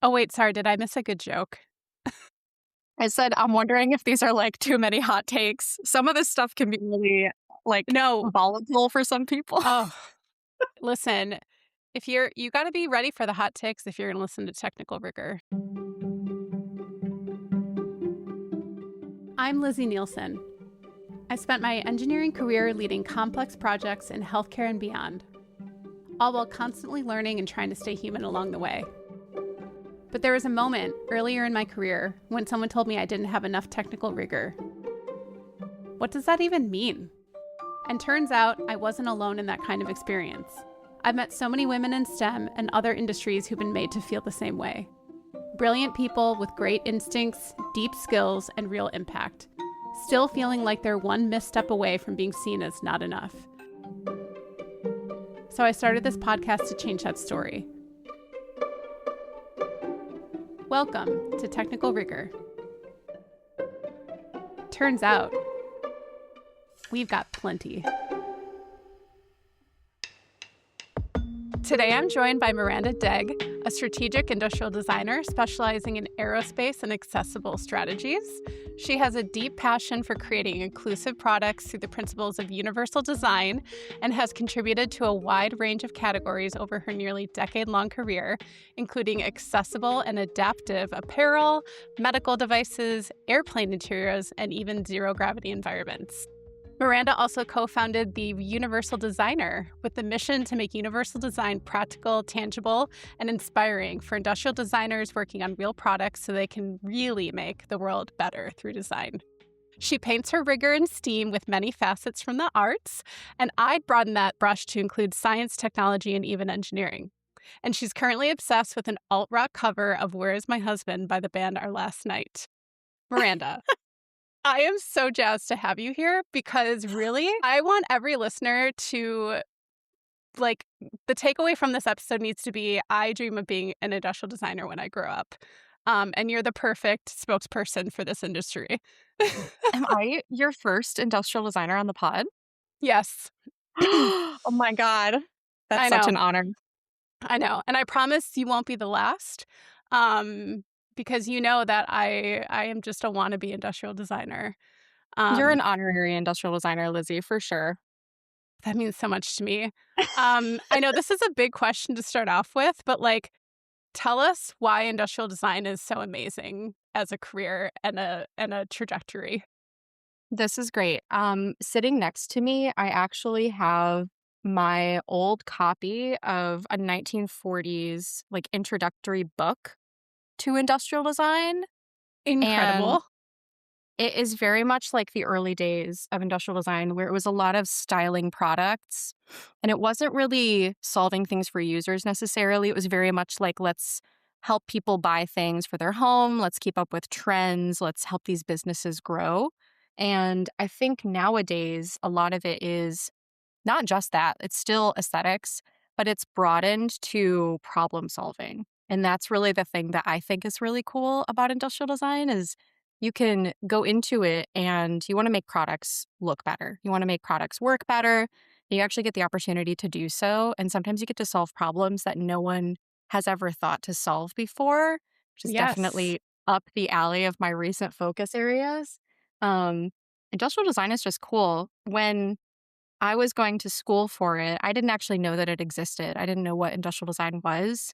Oh, wait, sorry. Did I miss a good joke? I said, I'm wondering if these are like too many hot takes. Some of this stuff can be really like No. volatile for some people. Oh, listen, you got to be ready for the hot takes if you're going to listen to Technical Rigor. I'm Lizzie Nielsen. I spent my engineering career leading complex projects in healthcare and beyond, all while constantly learning and trying to stay human along the way. But there was a moment earlier in my career when someone told me I didn't have enough technical rigor. What does that even mean? And turns out I wasn't alone in that kind of experience. I've met so many women in STEM and other industries who've been made to feel the same way. Brilliant people with great instincts, deep skills, and real impact, still feeling like they're one misstep away from being seen as not enough. So I started this podcast to change that story. Welcome to Technical Rigor. Turns out, we've got plenty. Today I'm joined by Miranda Degg, a strategic industrial designer specializing in aerospace and accessible strategies. She has a deep passion for creating inclusive products through the principles of universal design and has contributed to a wide range of categories over her nearly decade-long career, including accessible and adaptive apparel, medical devices, airplane interiors, and even zero-gravity environments. Miranda also co-founded the Universal Designer with the mission to make universal design practical, tangible, and inspiring for industrial designers working on real products so they can really make the world better through design. She paints her rigor and steam with many facets from the arts, and I'd broaden that brush to include science, technology, and even engineering. And she's currently obsessed with an alt-rock cover of Where Is My Husband by the band Our Last Night. Miranda. I am so jazzed to have you here because really, I want every listener to, the takeaway from this episode needs to be, I dream of being an industrial designer when I grow up. And you're the perfect spokesperson for this industry. Am I your first industrial designer on the pod? Yes. Oh my God. That's I such know. an honor. I know. And I promise you won't be the last. Because you know that I am just a wannabe industrial designer. You're an honorary industrial designer, Lizzie, for sure. That means so much to me. I know this is a big question to start off with, but tell us why industrial design is so amazing as a career and a trajectory. This is great. Sitting next to me, I actually have my old copy of a 1940s introductory book to industrial design. And Incredible. it is very much like the early days of industrial design where it was a lot of styling products. And it wasn't really solving things for users necessarily. It was very much like, let's help people buy things for their home. Let's keep up with trends. Let's help these businesses grow. And I think nowadays, a lot of it is not just that. It's still aesthetics, but it's broadened to problem solving. And that's really the thing that I think is really cool about industrial design is you can go into it and you want to make products look better. You want to make products work better. You actually get the opportunity to do so. And sometimes you get to solve problems that no one has ever thought to solve before, which is Yes. definitely up the alley of my recent focus areas. Industrial design is just cool. When I was going to school for it, I didn't actually know that it existed. I didn't know what industrial design was.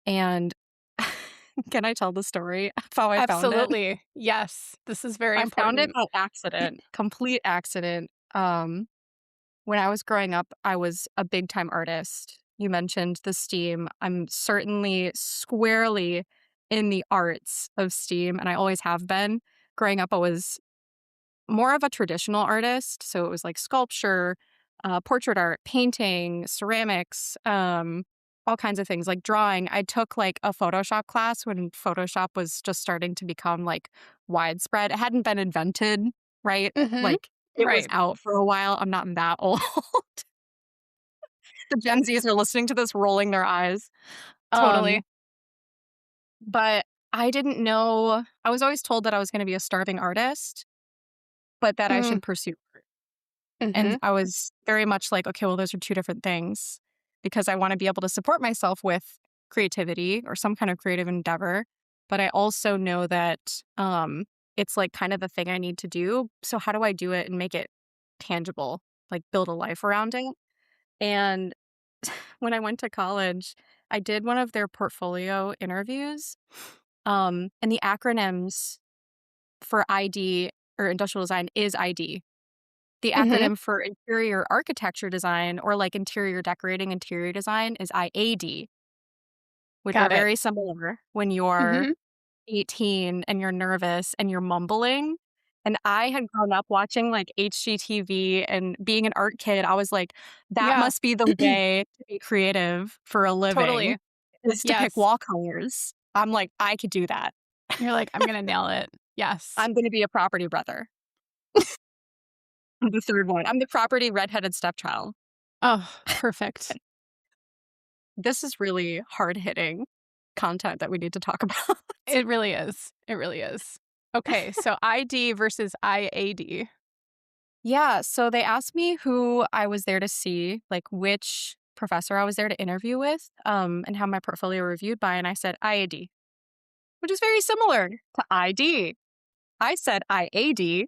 And can I tell the story of how I found it? Absolutely. Yes. This is very I found it important. by accident, complete accident. When I was growing up, I was a big time artist. You mentioned the STEAM. I'm certainly squarely in the arts of STEAM, and I always have been. Growing up, I was more of a traditional artist. So it was like sculpture, portrait art, painting, ceramics, all kinds of things like drawing. I took a Photoshop class when Photoshop was just starting to become widespread. It hadn't been invented, right? Mhm. It was Right. out for a while. I'm not that old. The Gen Zs are listening to this rolling their eyes. Totally. But I didn't know. I was always told that I was going to be a starving artist, but that I Mm. should pursue art. And Mhm. I was very much like, okay, well, those are two different things because I want to be able to support myself with creativity or some kind of creative endeavor, but I also know that it's like kind of the thing I need to do. So how do I do it and make it tangible, like build a life around it? And when I went to college, I did one of their portfolio interviews. And the acronyms for ID or industrial design is ID. The Hmm. acronym for interior architecture design or like interior decorating, interior design is IAD, which are Got it. very similar when you're Hmm. 18 and you're nervous and you're mumbling. And I had grown up watching like HGTV and being an art kid, I was like, that Yeah. must be the way to be creative for a living Totally. is to pick Yes. wall colors. I'm like, I could do that. You're like, I'm gonna nail it. Yes. I'm going to be a property brother. I'm the third one. I'm the property redheaded stepchild. Oh, perfect. This is really hard hitting content that we need to talk about. It really is. It really is. Okay, so ID versus IAD. Yeah, so they asked me who I was there to see, like which professor I was there to interview with, and have my portfolio reviewed by, and I said IAD, which is very similar to ID. I said IAD.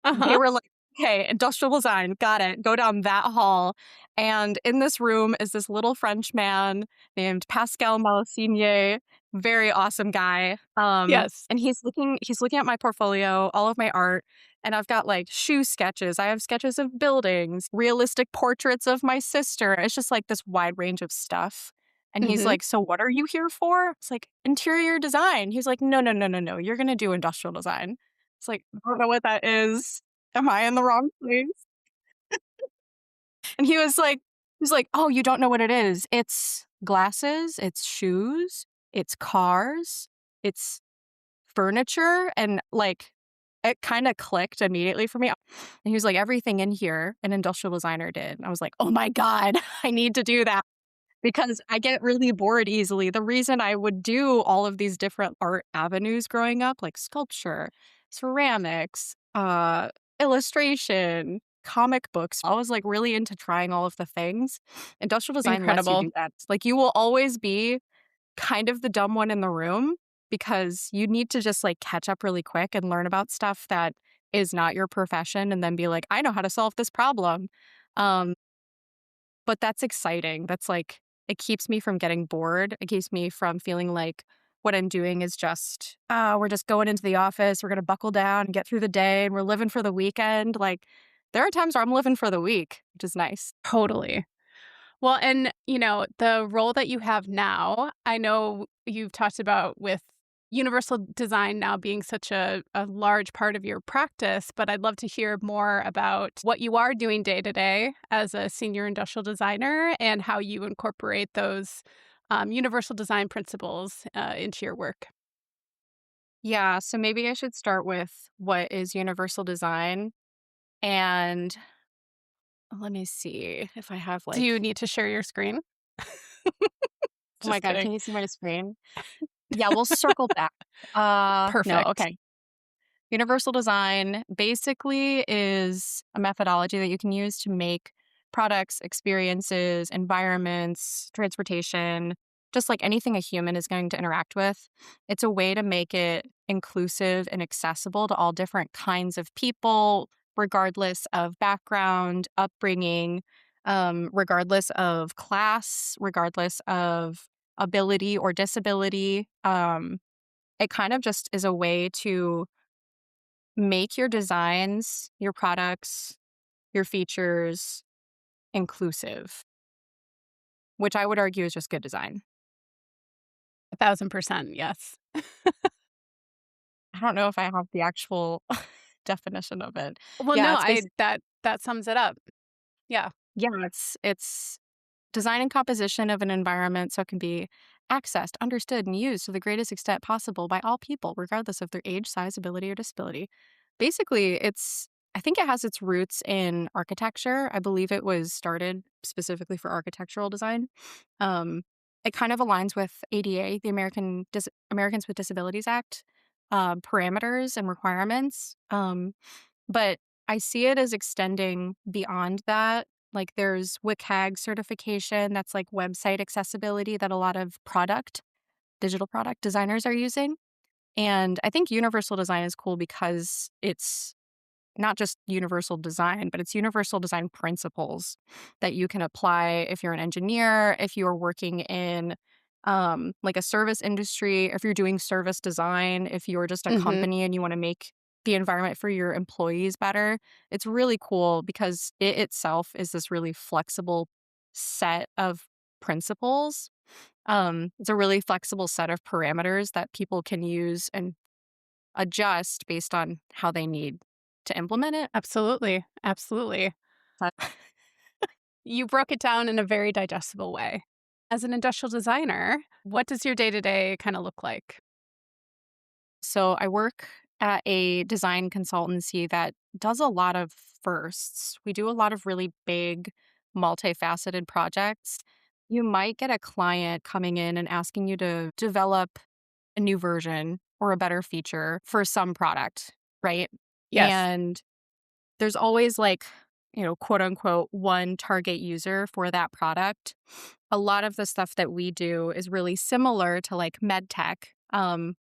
They Uh-huh. were like, "Okay, industrial design, got it. Go down that hall." And in this room is this little French man named Pascal Malessigne, very awesome guy. Yes. And he's looking at my portfolio, all of my art, and I've got like shoe sketches. I have sketches of buildings, realistic portraits of my sister. It's just like this wide range of stuff. And he's Mhm. like, "So what are you here for?" It's like interior design. He's like, "No, no, no, no, no. You're gonna do industrial design." It's like, I don't know what that is. Am I in the wrong place? And he was like, "Oh, you don't know what it is. It's glasses, it's shoes, it's cars, it's furniture." And like it kind of clicked immediately for me. And he was like, "Everything in here an industrial designer did." And I was like, "Oh my God, I need to do that." Because I get really bored easily. The reason I would do all of these different art avenues growing up, like sculpture, ceramics, illustration, comic books, I was like really into trying all of the things. Industrial design lets you Incredible. do that. Like you will always be kind of the dumb one in the room because you need to just like catch up really quick and learn about stuff that is not your profession and then be like, I know how to solve this problem. Um, but that's exciting. That's like it keeps me from getting bored. It keeps me from feeling like what I'm doing is just, we're just going into the office, we're gonna buckle down and get through the day and we're living for the weekend. Like there are times where I'm living for the week, which is nice. Totally. Well, and, the role that you have now, I know you've talked about with universal design now being such a large part of your practice, but I'd love to hear more about what you are doing day to day as a senior industrial designer and how you incorporate those universal design principles into your work. Yeah, so maybe I should start with what is universal design. And let me see if I have Do you like, need to share your screen? oh my Just God, kidding. can you see my screen? Yeah, we'll circle back. No, Perfect. okay. Universal design basically is a methodology that you can use to make products, experiences, environments, transportation, just like anything a human is going to interact with. It's a way to make it inclusive and accessible to all different kinds of people, regardless of background, upbringing, regardless of class, regardless of ability or disability. It kind of just is a way to make your designs, your products, your features inclusive, which I would argue is just good design. 1,000%. Yes. I don't know if I have the actual definition of it. Well, Yeah, no, it's I that sums it up. Yeah. it's design and composition of an environment so it can be accessed, understood, and used to the greatest extent possible by all people, regardless of their age, size, ability, or disability. Basically, I think it has its roots in architecture. I believe it was started specifically for architectural design. Um, it kind of aligns with ADA, the Americans with Disabilities Act, parameters and requirements. But I see it as extending beyond that. Like there's WCAG certification, that's like website accessibility that a lot of digital product designers are using. And I think universal design is cool because it's not just universal design, but it's universal design principles that you can apply if you're an engineer, if you're working in like a service industry, if you're doing service design, if you're just a Hmm. company and you want to make the environment for your employees better. It's really cool because it itself is this really flexible set of principles. It's a really flexible set of parameters that people can use and adjust based on how they need to implement it. Absolutely. Absolutely. But You broke it down in a very digestible way. As an industrial designer, what does your day to day kind of look like? so I work at a design consultancy that does a lot of firsts. We do a lot of really big, multifaceted projects. You might get a client coming in and asking you to develop a new version or a better feature for some product, right? Yes. And there's always like, quote unquote, one target user for that product. A lot of the stuff that we do is really similar to like med tech,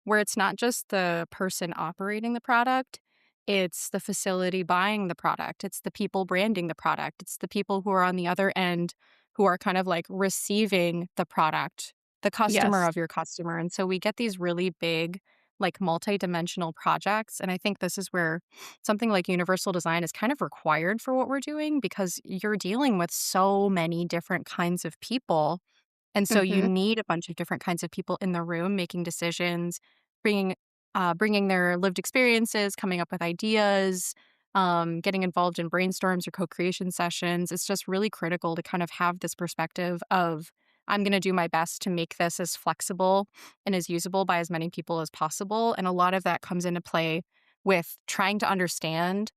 where it's not just the person operating the product, it's the facility buying the product, it's the people branding the product, it's the people who are on the other end who are kind of like receiving the product, the customer Yes. of your customer. And so we get these really big, like multi-dimensional projects. And I think this is where something like universal design is kind of required for what we're doing because you're dealing with so many different kinds of people. And so you Hmm. need a bunch of different kinds of people in the room making decisions, bringing bringing their lived experiences, coming up with ideas, getting involved in brainstorms or co-creation sessions. It's just really critical to kind of have this perspective of I'm going to do my best to make this as flexible and as usable by as many people as possible. And a lot of that comes into play with trying to understand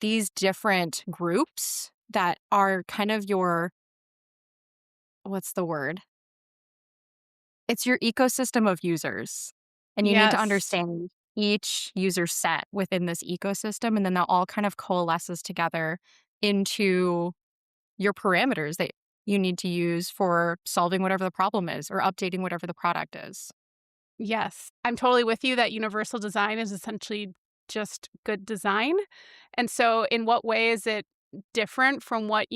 these different groups that are kind of your, what's the word? It's your ecosystem of users, and you need to Yes. understand each user set within this ecosystem, and then that all kind of coalesces together into your parameters that you need to use for solving whatever the problem is or updating whatever the product is. Yes. I'm totally with you that universal design is essentially just good design. And so, in what way is it different from what,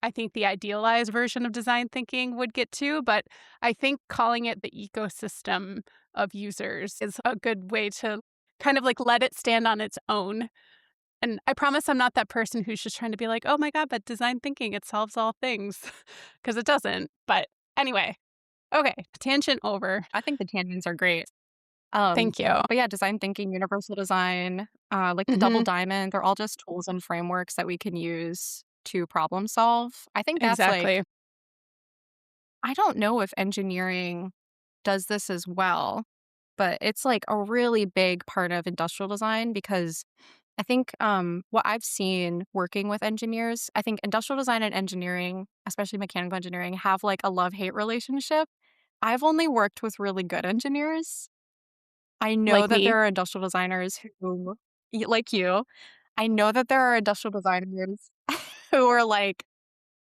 I think the idealized version of design thinking would get to? But I think calling it the ecosystem of users is a good way to kind of like let it stand on its own. And I promise I'm not that person who's just trying to be like, oh my God, but design thinking, it solves all things, because it doesn't. But anyway, okay, tangent over. I think the tangents are great. Um, Thank you. but yeah, design thinking, universal design, like the double Hmm. diamond, they're all just tools and frameworks that we can use to problem solve. I think that's like, Exactly. I don't know if engineering does this as well, but it's like a really big part of industrial design because I think what I've seen working with engineers, I think industrial design and engineering, especially mechanical engineering, have like a love hate relationship. I've only worked with really good engineers. I know Like that me. there are industrial designers who, like you, I know that there are industrial designers who are like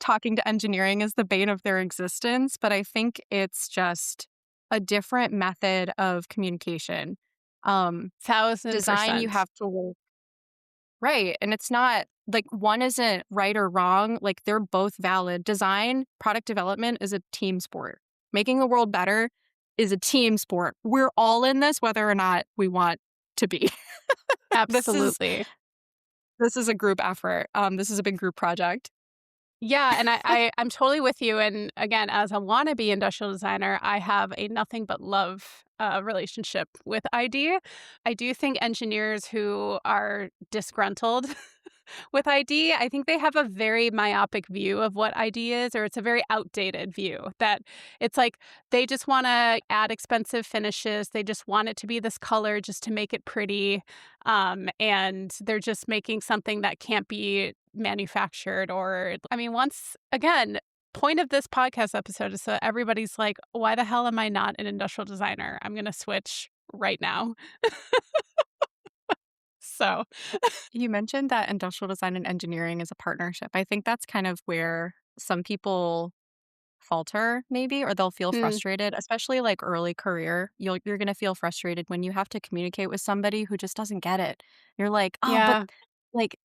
talking to engineering is the bane of their existence, but I think it's just a different method of communication. Design, you 1000%. have to work right. And it's not like one isn't right or wrong. Like they're both valid. Design, product development is a team sport. Making the world better is a team sport. We're all in this, whether or not we want to be. this is Absolutely. this is a group effort. This is a big group project. Yeah, and I'm totally with you, and again, as a wannabe industrial designer, I have a nothing but love, relationship with ID. I do think engineers who are disgruntled with ID, I think they have a very myopic view of what ID is, or it's a very outdated view that it's like they just wanna add expensive finishes, they just want it to be this color just to make it pretty, and they're just making something that can't be manufactured or I mean, once again, point of this podcast episode is so everybody's like, "Why the hell am I not an industrial designer? I'm gonna switch right now." So, You mentioned that industrial design and engineering is a partnership. I think that's kind of where some people falter maybe, or they'll feel mm, frustrated, especially like early career. You're going to feel frustrated when you have to communicate with somebody who just doesn't get it. You're like, "Oh, but yeah, like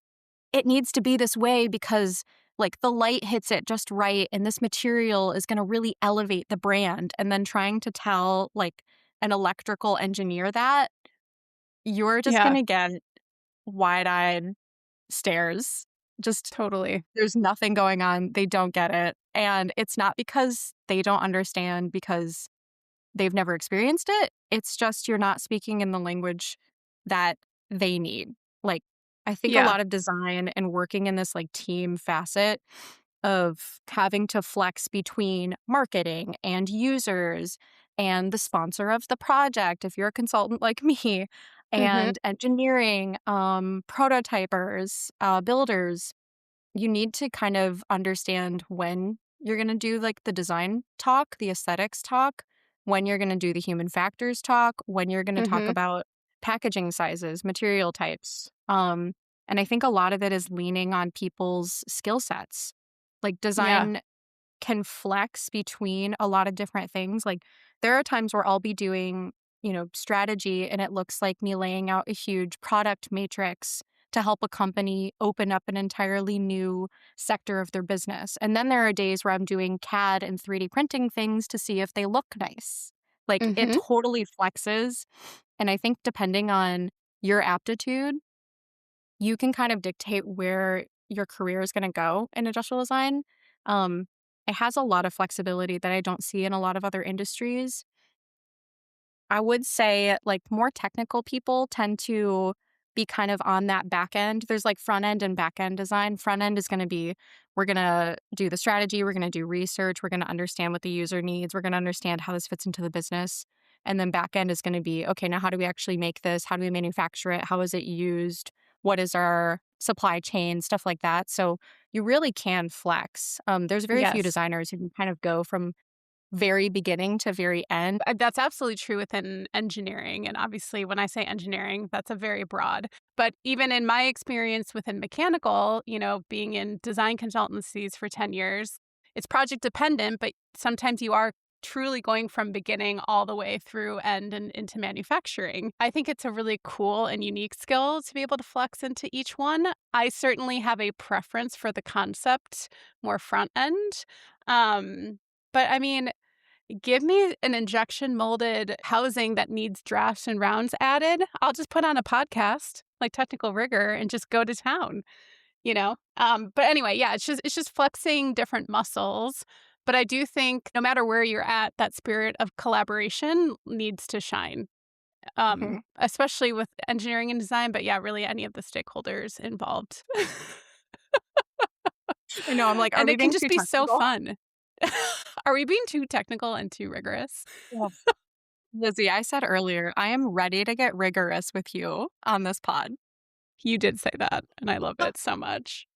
it needs to be this way because like the light hits it just right and this material is going to really elevate the brand." And then trying to tell like an electrical engineer that, you're just going yeah, to get wide-eyed stares. Just totally. there's nothing going on. They don't get it. And it's not because they don't understand because they've never experienced it. It's just you're not speaking in the language that they need. Like, I think a Yeah. lot of design and working in this like team facet of having to flex between marketing and users and the sponsor of the project, if you're a consultant like me, Mhm. and engineering, prototypers, builders, you need to kind of understand when you're going to do like the design talk, the aesthetics talk, when you're going to do the human factors talk, when you're going to talk Mhm. about packaging sizes, material types. And I think a lot of it is leaning on people's skill sets. Like Yeah. design can flex between a lot of different things. Like there are times where I'll be doing, strategy and it looks like me laying out a huge product matrix to help a company open up an entirely new sector of their business. And then there are days where I'm doing CAD and 3D printing things to see if they look nice. Like it Mhm. totally flexes. And I think depending on your aptitude, you can kind of dictate where your career is gonna go in industrial design. Um, it has a lot of flexibility that I don't see in a lot of other industries. I would say, like, more technical people tend to be kind of on that back end. There's, like, front end and back end design. Front end is gonna be, we're gonna do the strategy, we're gonna do research, we're gonna understand what the user needs, we're gonna understand how this fits into the business. And then back end is gonna be, okay, now how do we actually make this? How do we manufacture it? How is it used? What is our supply chain? Stuff like that. So you really can flex. There's very few Yes. designers who can kind of go from very beginning to very end. That's absolutely true within engineering, and obviously, when I say engineering, that's a very broad. But even in my experience within mechanical, being in design consultancies for 10 years, it's project dependent, but sometimes you are truly going from beginning all the way through end and into manufacturing. I think it's a really cool and unique skill to be able to flex into each one. I certainly have a preference for the concept more front end. But I mean, give me an injection molded housing that needs drafts and rounds added. I'll just put on a podcast like Technical Rigor and just go to town. But anyway, yeah, it's just flexing different muscles. But I do think no matter where you're at, that spirit of collaboration needs to shine. Mhm. Especially with engineering and design, but yeah, really any of the stakeholders involved. I know, I'm like, "Are And we it can being just too be so technical?" fun. Are we being too technical and too rigorous? Yeah. Lizzie, I said earlier, I am ready to get rigorous with you on this pod. You did say that, and I love it so much.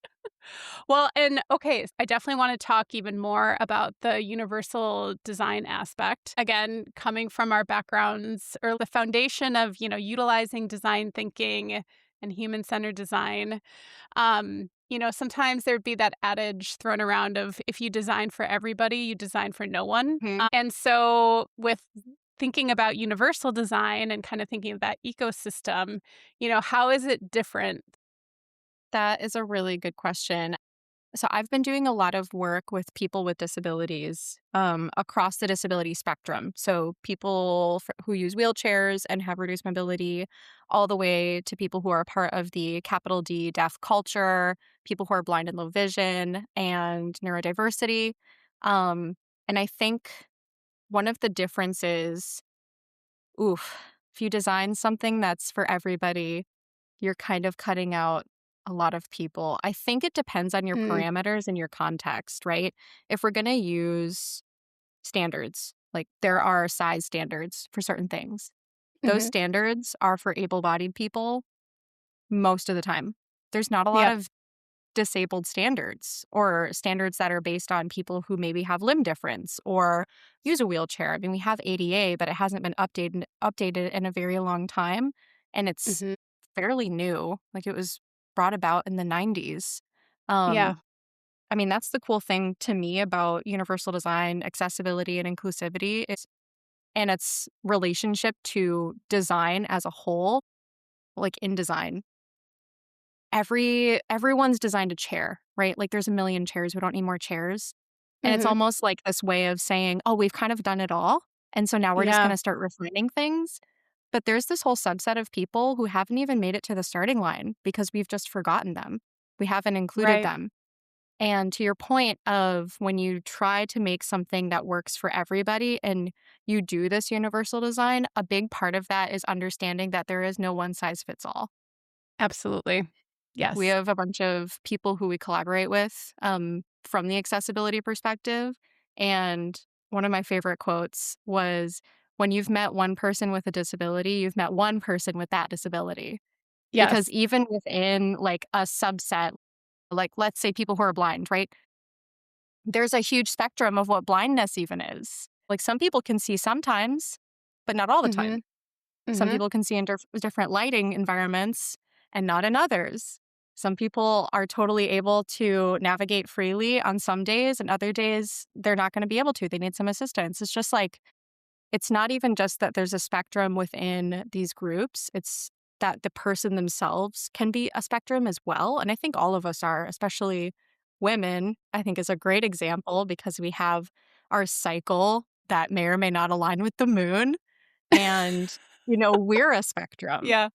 Well, and okay, I definitely want to talk even more about the universal design aspect. Again, coming from our backgrounds or the foundation of, utilizing design thinking and human-centered design. Sometimes there'd be that adage thrown around of if you design for everybody, you design for no one. Mhm. And so with thinking about universal design and kind of thinking of that ecosystem, how is it different? That is a really good question. So I've been doing a lot of work with people with disabilities across the disability spectrum. So people who use wheelchairs and have reduced mobility, all the way to people who are a part of the capital D deaf culture, people who are blind and low vision, and neurodiversity. Um, and I think one of the differences, oof, if you design something that's for everybody, you're kind of cutting out a lot of people. I think it depends on your Mm, parameters and your context, right? If we're going to use standards, like there are size standards for certain things, those mhm. standards are for able bodied people most of the time. There's not a lot Yep. of disabled standards or standards that are based on people who maybe have limb difference or use a wheelchair. I mean, we have ADA, but it hasn't been updated in a very long time, and it's Mhm. fairly new. Like it was brought about in the 90s. Um, Yeah. I mean, that's the cool thing to me about universal design, accessibility, and inclusivity is and its relationship to design as a whole, like in design. Everyone's designed a chair, right? Like there's a million chairs. We don't need more chairs. And it's Hmm. almost like this way of saying, oh, we've kind of done it all. And so now we're just going Yeah. to start refining things. But there's this whole subset of people who haven't even made it to the starting line because we've just forgotten them. We haven't included Right. them. And to your point of when you try to make something that works for everybody and you do this universal design, a big part of that is understanding that there is no one size fits all. Absolutely. We Yes. have a bunch of people who we collaborate with from the accessibility perspective. And one of my favorite quotes was, when you've met one person with a disability, you've met one person with that disability. Because Yes. even within like a subset, like let's say people who are blind, right? There's a huge spectrum of what blindness even is. Like some people can see sometimes, but not all the Hmm. time. Some Hmm. people can see in different lighting environments and not in others. Some people are totally able to navigate freely on some days, and other days they're not going to be able to. They need some assistance. It's just like, it's not even just that there's a spectrum within these groups, it's that the person themselves can be a spectrum as well. And I think all of us are, especially women, I think is a great example because we have our cycle that may or may not align with the moon. And, we're a spectrum Yeah.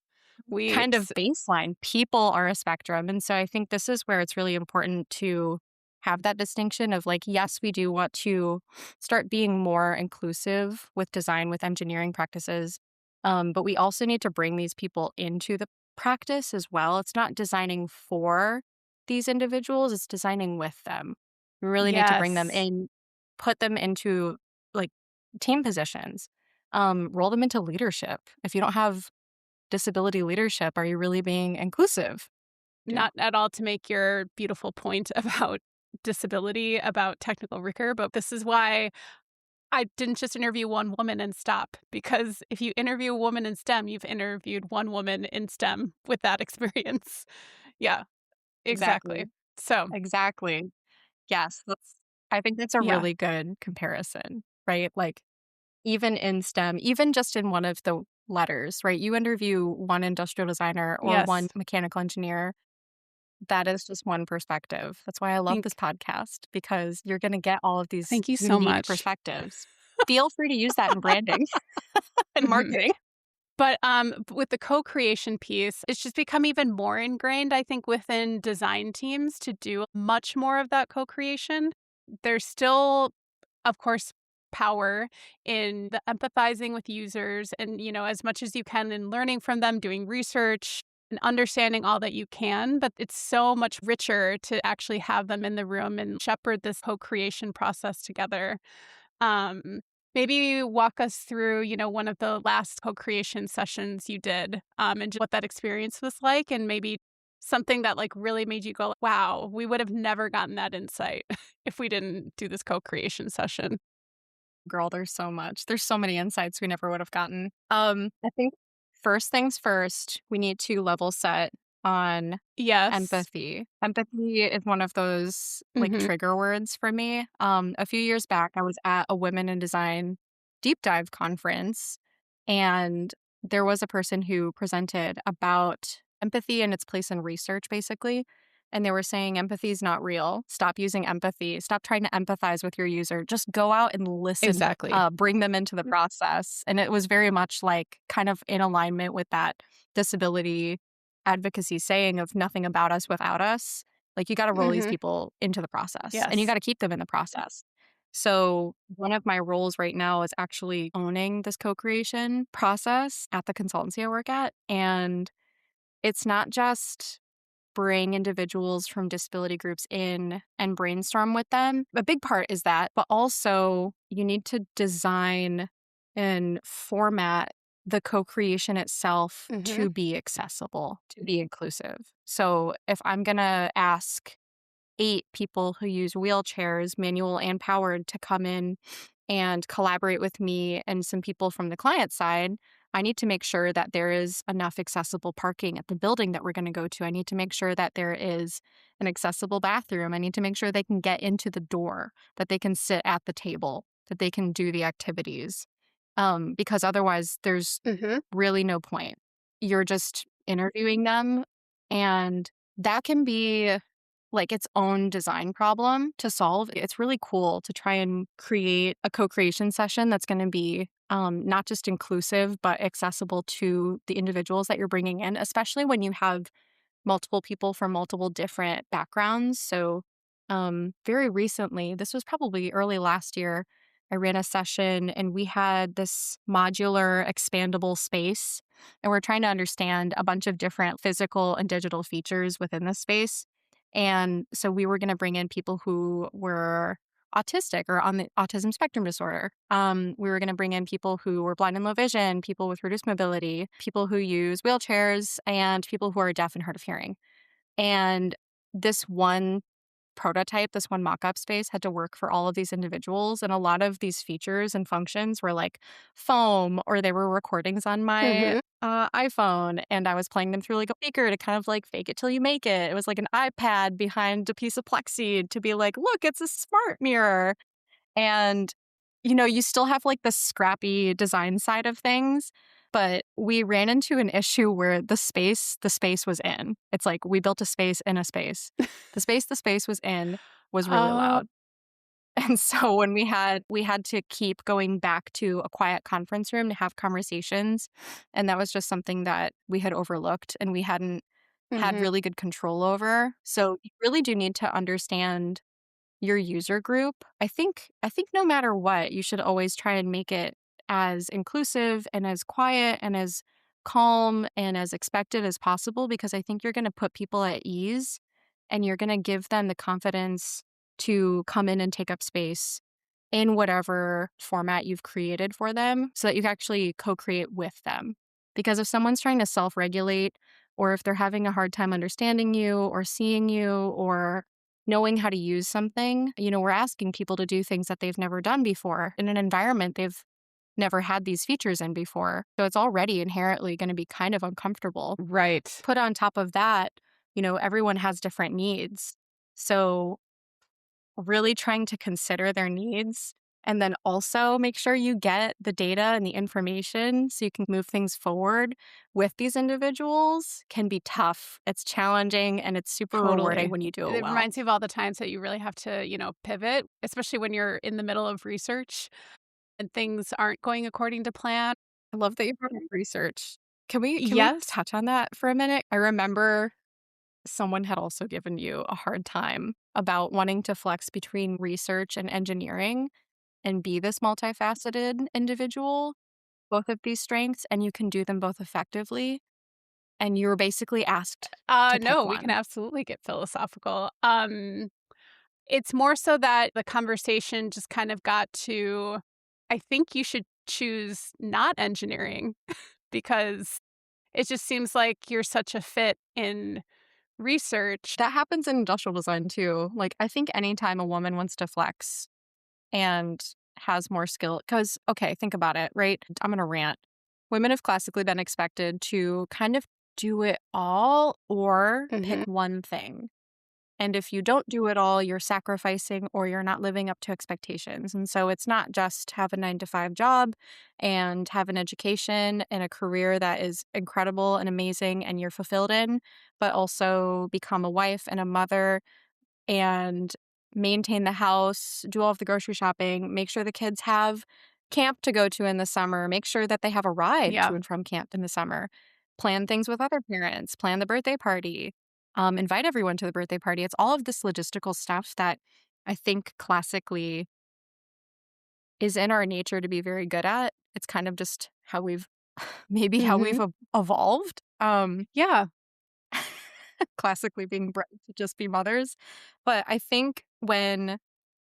We. kind of baseline. People are a spectrum. And so I think this is where it's really important to have that distinction of like, yes, we do want to start being more inclusive with design, with engineering practices. But we also need to bring these people into the practice as well. It's not designing for these individuals, it's designing with them. We really need to bring them Yes. in, put them into like team positions, roll them into leadership. If you don't have disability leadership, are you really being inclusive? Yeah. Not at all to make your beautiful point about disability, about technical rigor, but this is why I didn't just interview one woman and stop, because if you interview a woman in STEM, you've interviewed one woman in STEM with that experience. Yeah, exactly. Exactly. So, Exactly. Yes, I think that's a yeah. really good comparison, right? Like even in STEM, even just in one of the letters, right? You interview one industrial designer or one Yes. mechanical engineer. That is just one perspective. That's why I love this Think podcast because you're going to get all of these Thank you so unique much. perspectives. Feel free to use that in branding and Mhm. marketing. But, with the co-creation piece, it's just become even more ingrained, I think, within design teams to do much more of that co-creation. There's still, of course, power in the empathizing with users and, as much as you can in learning from them, doing research and understanding all that you can, but it's so much richer to actually have them in the room and shepherd this co-creation process together. Um, Maybe walk us through, one of the last co-creation sessions you did, and just what that experience was like, and maybe something that like really made you go, "Wow, we would have never gotten that insight if we didn't do this co-creation session." Girl, there's so much. There's so many insights we never would have gotten. I think first things first, we need to level set on Yes. empathy. Empathy is one of those like Mhm. trigger words for me. A few years back, I was at a Women in Design deep dive conference, and there was a person who presented about empathy and its place in research, basically. And they were saying empathy is not real. Stop using empathy. Stop trying to empathize with your user. Just go out and listen, Exactly. bring them into the process. And it was very much like kind of in alignment with that disability advocacy saying of nothing about us without us. Like you got to roll these Mhm. people into the process and you got Yes. to keep them in the process. So, one of my roles right now is actually owning this co creation process at the consultancy I work at. And it's not just bring individuals from disability groups in and brainstorm with them. A big part is that, but also you need to design and format the co creation itself Mhm. to be accessible, to be inclusive. So, if I'm going to ask 8 people who use wheelchairs, manual and powered, to come in and collaborate with me and some people from the client side, I need to make sure that there is enough accessible parking at the building that we're going to go to. I need to make sure that there is an accessible bathroom. I need to make sure they can get into the door, that they can sit at the table, that they can do the activities. Because otherwise, there's Mm-hmm. really no point. You're just interviewing them, and that can be like its own design problem to solve. It's really cool to try and create a co-creation session that's going to be not just inclusive, but accessible to the individuals that you're bringing in, especially when you have multiple people from multiple different backgrounds. So, very recently, this was probably early last year, I ran a session and we had this modular, expandable space. And we're trying to understand a bunch of different physical and digital features within this space. And so we were going to bring in people who were autistic or on the autism spectrum disorder. We were going to bring in people who were blind and low vision, people with reduced mobility, people who use wheelchairs, and people who are deaf and hard of hearing. And this one prototype, this one mock-up space had to work for all of these individuals. And a lot of these features and functions were like foam, or they were recordings on my Mm-hmm. iPhone. And I was playing them through like a speaker to kind of like fake it till you make it. It was like an iPad behind a piece of plexi to be like, look, it's a smart mirror. And, you still have like the scrappy design side of things, but we ran into an issue where the space was in. It's like we built a space in a space. The space was in was really Oh, loud. And so when we had to keep going back to a quiet conference room to have conversations. And that was just something that we had overlooked and we hadn't had mm-hmm. really good control over. So you really do need to understand your user group. I think no matter what, you should always try and make it as inclusive and as quiet and as calm and as expected as possible, because I think you're going to put people at ease and you're going to give them the confidence to come in and take up space in whatever format you've created for them so that you can actually co-create with them. Because if someone's trying to self-regulate, or if they're having a hard time understanding you or seeing you or knowing how to use something, we're asking people to do things that they've never done before in an environment they've never had these features in before. So it's already inherently going to be kind of uncomfortable. Right. Put on top of that, everyone has different needs. So really trying to consider their needs and then also make sure you get the data and the information so you can move things forward with these individuals can be tough. It's challenging and it's super rewarding Totally. when you do it It well. reminds me of all the times that you really have to, pivot, especially when you're in the middle of research and things aren't going according to plan. I love that you brought up research. Can we Yes. touch on that for a minute? I remember someone had also given you a hard time about wanting to flex between research and engineering and be this multifaceted individual, both of these strengths, and you can do them both effectively. And you were basically asked to pick No, we can one. absolutely get philosophical. It's more so that the conversation just kind of got to, I think you should choose not engineering because it just seems like you're such a fit in research. That happens in industrial design too. Like, I think anytime a woman wants to flex and has more skill, because, okay, think about it, right? I'm going to rant. Women have classically been expected to kind of do it all or pick Mhm. one thing. And if you don't do it all, you're sacrificing or you're not living up to expectations. And so it's not just have a 9 to 5 job and have an education and a career that is incredible and amazing and you're fulfilled in, but also become a wife and a mother and maintain the house, do all of the grocery shopping, make sure the kids have camp to go to in the summer, make sure that they have a ride Yeah. to and from camp in the summer, plan things with other parents, plan the birthday party, invite everyone to the birthday party. It's all of this logistical stuff that I think classically is in our nature to be very good at. It's kind of just how we've maybe how we've Mhm. evolved. Yeah. Classically being bred to just be mothers. But I think when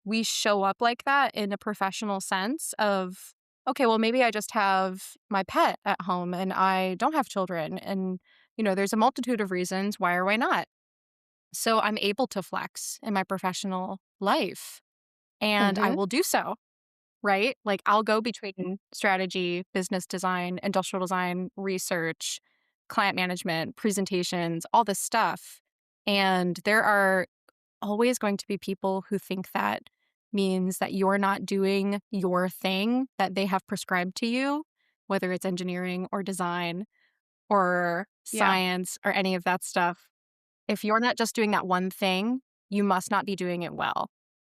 we show up like that in a professional sense of, okay, well, maybe I just have my pet at home and I don't have children. And, there's a multitude of reasons why or why not. So I'm able to flex in my professional life and I Mhm. will do so. right? Like I'll go between strategy, business design, industrial design, research, client management, presentations, all this stuff. And there are always going to be people who think that means that you're not doing your thing that they have prescribed to you, whether it's engineering or design or Yeah. science or any of that stuff. If you're not just doing that one thing, you must not be doing it well.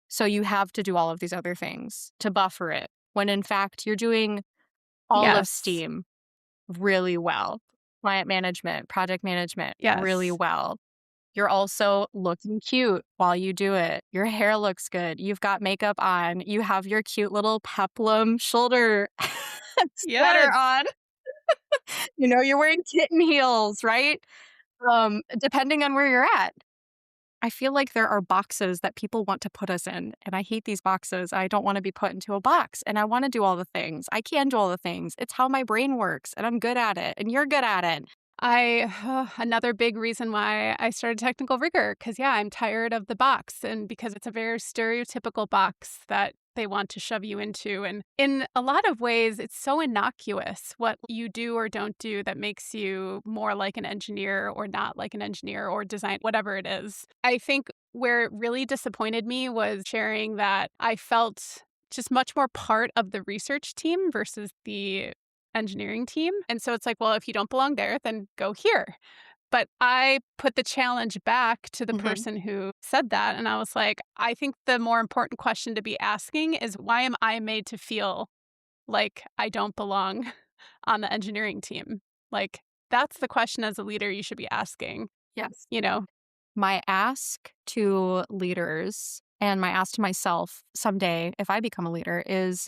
So you have to do all of these other things to buffer it, when in fact you're doing all of Yes. STEAM really well. Client management, project management, really Yes. well. You're also looking cute while you do it. Your hair looks good. You've got makeup on. You have your cute little peplum shoulder sweater Yes. on. You're wearing kitten heels, right? Depending on where you're at. I feel like there are boxes that people want to put us in, and I hate these boxes. I don't want to be put into a box, and I want to do all the things. I can do all the things. It's how my brain works, and I'm good at it, and you're good at it. Another big reason why I started technical rigor, because yeah, I'm tired of the box, and because it's a very stereotypical box that they want to shove you into. And in a lot of ways, it's so innocuous what you do or don't do that makes you more like an engineer or not like an engineer or design, whatever it is. I think where it really disappointed me was sharing that I felt just much more part of the research team versus the engineering team. And so it's like, well, if you don't belong there, then go here. But I put the challenge back to the Mhm. person who said that. And I was like, I think the more important question to be asking is, why am I made to feel like I don't belong on the engineering team? Like, that's the question as a leader you should be asking, Yes. you know? My ask to leaders and my ask to myself someday, if I become a leader, is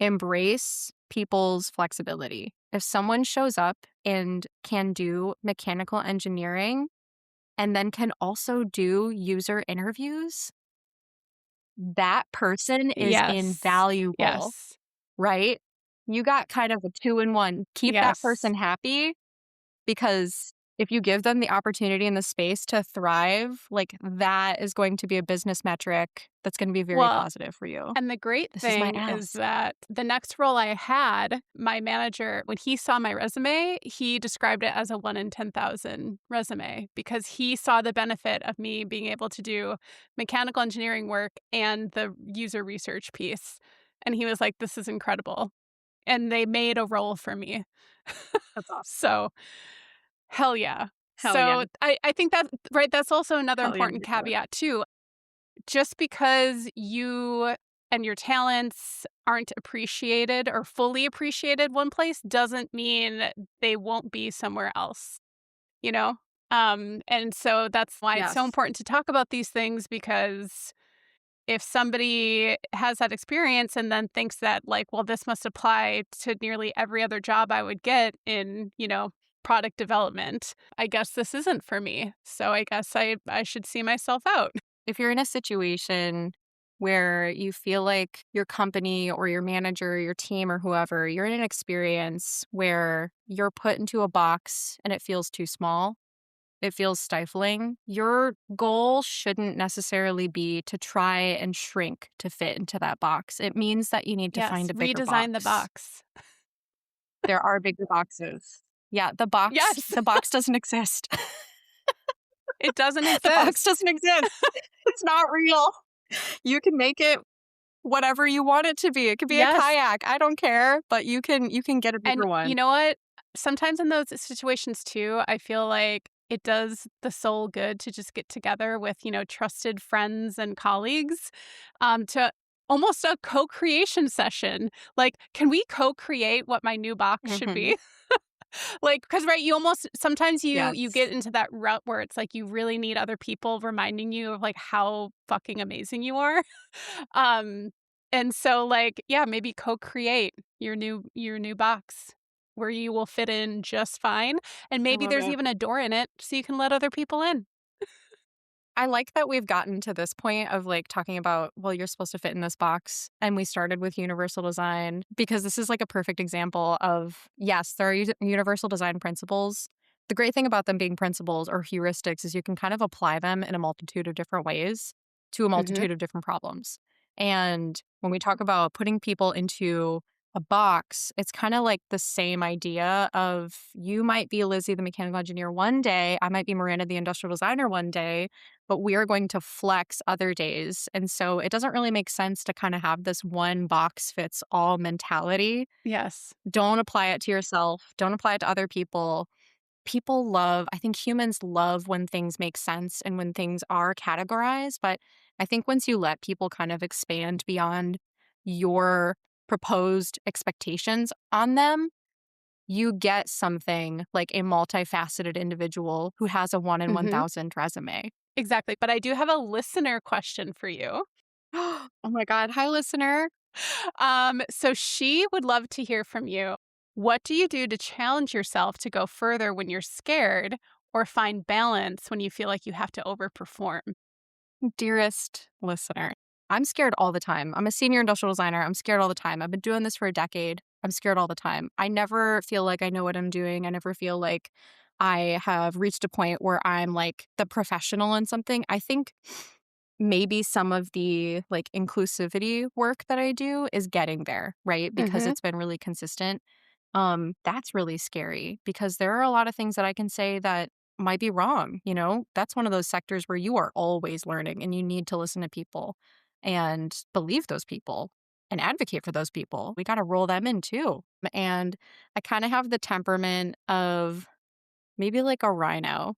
embrace people's flexibility. If someone shows up and can do mechanical engineering and then can also do user interviews, that person is Yes. invaluable, Yes. right? You got kind of a 2-in-1. Keep that Yes. person happy, because if you give them the opportunity and the space to thrive, like that is going to be a business metric that's going to be very Well, positive for you. and the great This is my thing is ask. that the next role I had, my manager, when he saw my resume, he described it as a 1 in 10,000 resume because he saw the benefit of me being able to do mechanical engineering work and the user research piece. And he was like, this is incredible. And they made a role for me. That's awesome. So, hell yeah. Hell yeah. So I think that, right, that's also another Hell yeah, important me too. caveat, too. Just because you and your talents aren't appreciated or fully appreciated one place doesn't mean they won't be somewhere else, you know? And so that's why it's so Yes. important to talk about these things, because if somebody has that experience and then thinks that, like, well, this must apply to nearly every other job I would get in, product development, I guess this isn't for me. So I guess I should see myself out. If you're in a situation where you feel like your company or your manager, your team, or whoever, you're in an experience where you're put into a box and it feels too small, it feels stifling, your goal shouldn't necessarily be to try and shrink to fit into that box. It means that you need to Yes, find a bigger redesign the box. box. There are bigger boxes. Yeah, the box Yes, the box doesn't exist. it doesn't The box exist. doesn't exist. It's not real. You can make it whatever you want it to be. It could be a Yes, kayak. I don't care, but you can get a and bigger you one. know what? Sometimes in those situations too, I feel like it does the soul good to just get together with, trusted friends and colleagues, to almost a co-creation session. Like, can we co-create what my new box should Mhm. be? Like, because right, you almost sometimes you Yes. get into that rut where it's like you really need other people reminding you of like how fucking amazing you are. Um, and so like, yeah, maybe co-create your new box where you will fit in just fine. And I maybe love there's it. even a door in it so you can let other people in. I like that we've gotten to this point of like talking about, well, you're supposed to fit in this box. And we started with universal design because this is like a perfect example of, yes, there are universal design principles. The great thing about them being principles or heuristics is you can kind of apply them in a multitude of different ways to a Mhm. multitude of different problems. And when we talk about putting people into a box, it's kind of like the same idea of you might be Lizzie, the mechanical engineer one day, I might be Miranda, the industrial designer one day, but we are going to flex other days. And so it doesn't really make sense to kind of have this one box fits all mentality. Yes. Don't apply it to yourself, don't apply it to other people. People love, I think humans love when things make sense and when things are categorized. But I think once you let people kind of expand beyond your proposed expectations on them, you get something like a multifaceted individual who has a 1 in Hmm. 1,000 resume. Exactly. But I do have a listener question for you. Oh my God. Hi, listener. So she would love to hear from you. What do you do to challenge yourself to go further when you're scared or find balance when you feel like you have to overperform? Dearest listener, I'm scared all the time. I'm a senior industrial designer. I'm scared all the time. I've been doing this for a decade. I'm scared all the time. I never feel like I know what I'm doing. I never feel like I have reached a point where I'm like the professional in something. I think maybe some of the like inclusivity work that I do is getting there, right? Because Hmm. it's been really consistent. That's really scary because there are a lot of things that I can say that might be wrong. That's one of those sectors where you are always learning and you need to listen to people and believe those people and advocate for those people. We got to roll them in too. And I kind of have the temperament of maybe like a rhino.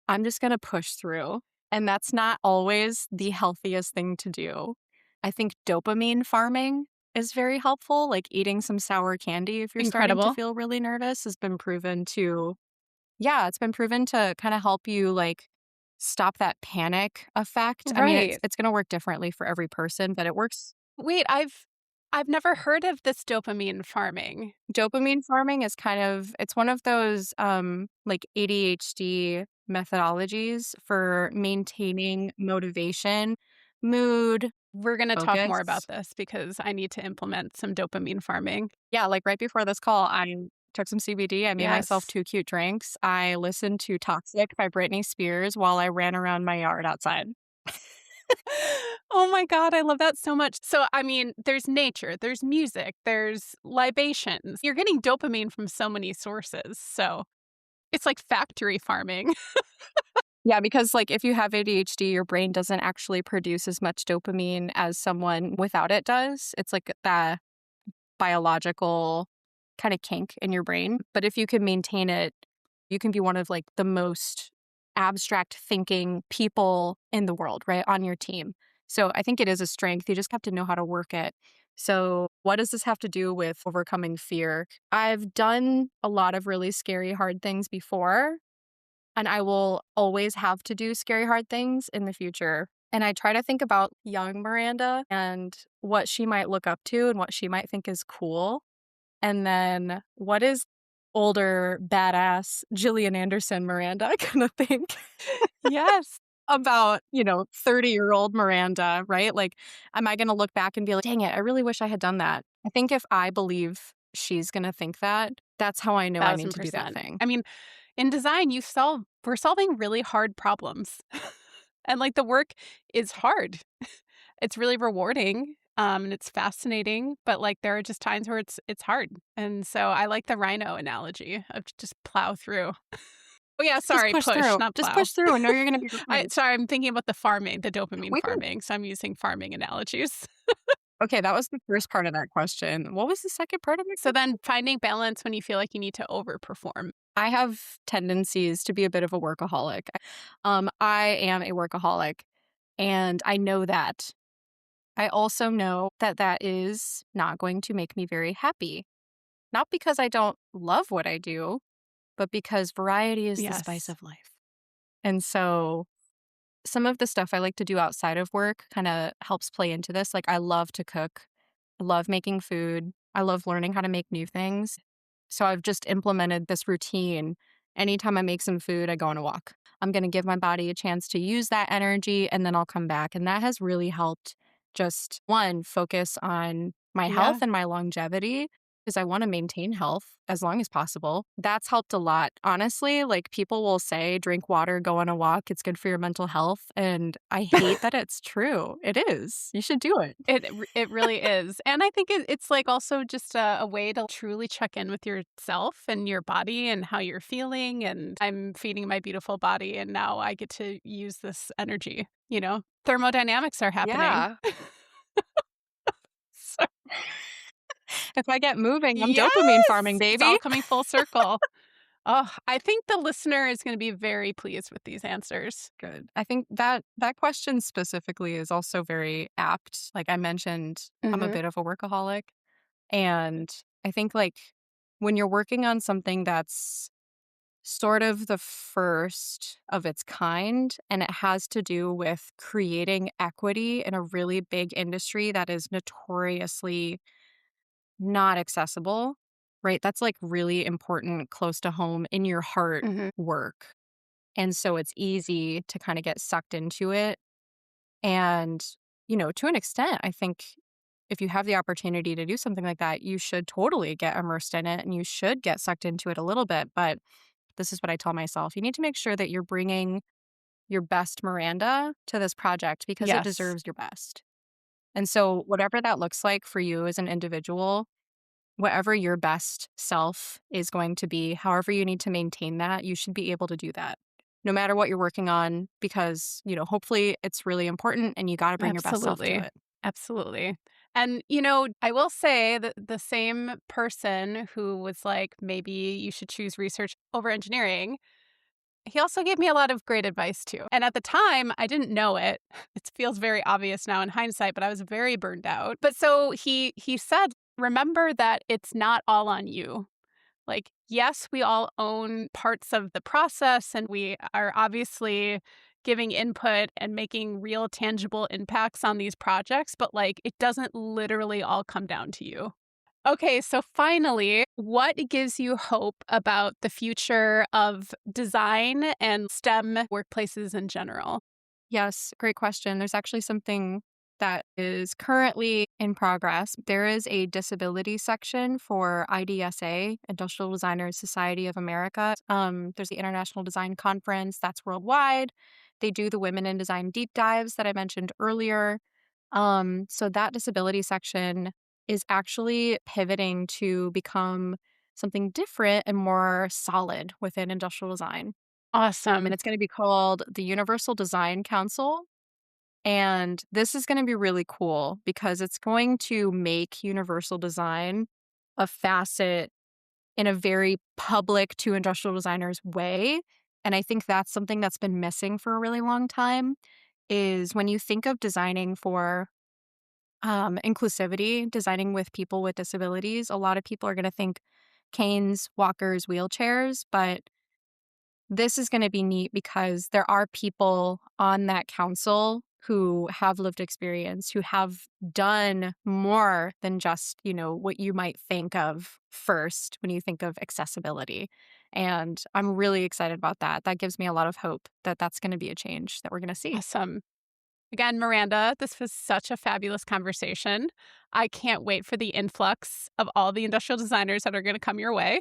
I'm just going to push through. And that's not always the healthiest thing to do. I think dopamine farming is very helpful. Like eating some sour candy if you're starting to Incredible. feel really nervous has been proven to, yeah, it's been proven to kind of help you like stop that panic effect. I mean, it's Right. it's going to work differently for every person, but it works. Wait, I've never heard of this dopamine farming. Dopamine farming is kind of it's one of those like ADHD methodologies for maintaining motivation, mood, We're going to talk more about focus. this because I need to implement some dopamine farming. Yeah, like right before this call, I took some CBD. I made myself Yes. 2 cute drinks. I listened to Toxic by Britney Spears while I ran around my yard outside. Oh my God, I love that so much. So, I mean, there's nature, there's music, there's libations. You're getting dopamine from so many sources. So, it's like factory farming. Yeah, because like if you have ADHD, your brain doesn't actually produce as much dopamine as someone without it does. It's like that biological kind of kink in your brain. But if you can maintain it, you can be one of like the most abstract thinking people in the world, right? On your team. So I think it is a strength. You just have to know how to work it. So, what does this have to do with overcoming fear? I've done a lot of really scary, hard things before, and I will always have to do scary, hard things in the future. And I try to think about young Miranda and what she might look up to and what she might think is cool. And then what is older, badass Gillian Anderson Miranda gonna think Yes. about, 30-year-old Miranda, right? Like, am I gonna look back and be like, dang it, I really wish I had done that? I think if I believe she's gonna think that, that's how I know I need to do that 1000%. thing. I mean, in design, we're solving really hard problems. And like the work is hard. It's really rewarding, and it's fascinating, but like there are just times where it's hard. And so I like the rhino analogy of just plow through. Oh yeah, Just sorry, push push, through. not Just plow. push through and know you're gonna be fine. I'm thinking about the farming, the dopamine We can farming, so I'm using farming analogies. Okay, that was the first part of that question. What was the second part of it? So then finding balance when you feel like you need to overperform. I have tendencies to be a bit of a workaholic. I am a workaholic, and I know that. I also know that that is not going to make me very happy. Not because I don't love what I do, but because variety is the spice Yes. of life. And so some of the stuff I like to do outside of work kind of helps play into this. Like, I love to cook, I love making food, I love learning how to make new things. So I've just implemented this routine. Anytime I make some food, I go on a walk. I'm going to give my body a chance to use that energy and then I'll come back. And that has really helped just one, focus on my health Yeah. and my longevity. because I want to maintain health as long as possible. That's helped a lot. Honestly, like people will say, drink water, go on a walk. It's good for your mental health. And I hate that it's true. It is. You should do it. It really is. And I think it's like also just a way to truly check in with yourself and your body and how you're feeling. And I'm feeding my beautiful body, and now I get to use this energy, Thermodynamics are happening. Yeah. So, If I get moving, I'm yes! dopamine farming, baby. It's all coming full circle. Oh, I think the listener is going to be very pleased with these answers. Good. I think that question specifically is also very apt. Like I mentioned, I'm a bit of a workaholic. And I think like when you're working on something that's sort of the first of its kind, and it has to do with creating equity in a really big industry that is notoriously not accessible, right? That's like really important, close to home, in your heart work. And so it's easy to kind of get sucked into it. And, to an extent, I think if you have the opportunity to do something like that, you should totally get immersed in it and you should get sucked into it a little bit. But this is what I tell myself. You need to make sure that you're bringing your best Miranda to this project because it deserves your best. And so whatever that looks like for you as an individual, whatever your best self is going to be, however you need to maintain that, you should be able to do that no matter what you're working on because, hopefully it's really important and you got to bring your best self to it. Absolutely. And, I will say that the same person who was like, maybe you should choose research over engineering, he also gave me a lot of great advice too. And at the time, I didn't know it. It feels very obvious now in hindsight, but I was very burned out. But so he said, remember that it's not all on you. Like, yes, we all own parts of the process and we are obviously giving input and making real tangible impacts on these projects, but like it doesn't literally all come down to you. Okay, so finally, what gives you hope about the future of design and STEM workplaces in general? Yes, great question. There's actually something that is currently in progress. There is a disability section for IDSA, Industrial Designers Society of America. There's the International Design Conference that's worldwide. They do the Women in Design deep dives that I mentioned earlier. So that disability section is actually pivoting to become something different and more solid within industrial design. Awesome. And it's going to be called the Universal Design Council. And this is going to be really cool because it's going to make universal design a facet in a very public to industrial designers way. And I think that's something that's been missing for a really long time is when you think of designing for inclusivity, designing with people with disabilities, a lot of people are going to think canes, walkers, wheelchairs, but this is going to be neat because there are people on that council who have lived experience, who have done more than just, what you might think of first when you think of accessibility. And I'm really excited about that. That gives me a lot of hope that that's going to be a change that we're going to see. Awesome. Again, Miranda, this was such a fabulous conversation. I can't wait for the influx of all the industrial designers that are going to come your way.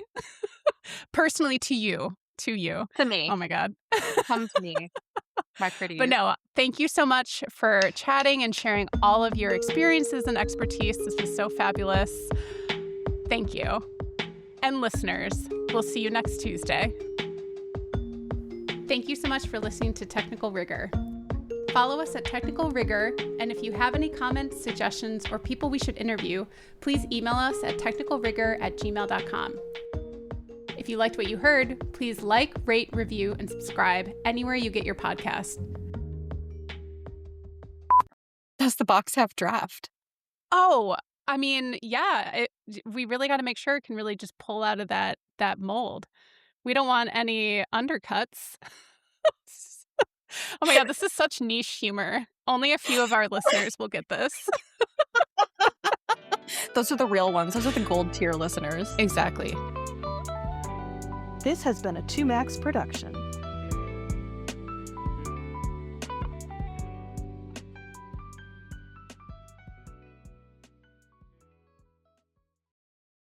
Personally, to you. To me. Oh my God. Come to me, my pretty. But no, thank you so much for chatting and sharing all of your experiences and expertise. This was so fabulous. Thank you. And listeners, we'll see you next Tuesday. Thank you so much for listening to Technical Rigor. Follow us at Technical Rigor, and if you have any comments, suggestions, or people we should interview, please email us at technicalrigor@gmail.com. If you liked what you heard, please like, rate, review, and subscribe anywhere you get your podcast. Does the box have draft? Oh, I mean, yeah, we really got to make sure it can really just pull out of that mold. We don't want any undercuts. Oh my God, this is such niche humor. Only a few of our listeners will get this. Those are the real ones. Those are the gold tier listeners. Exactly. This has been a 2Max production.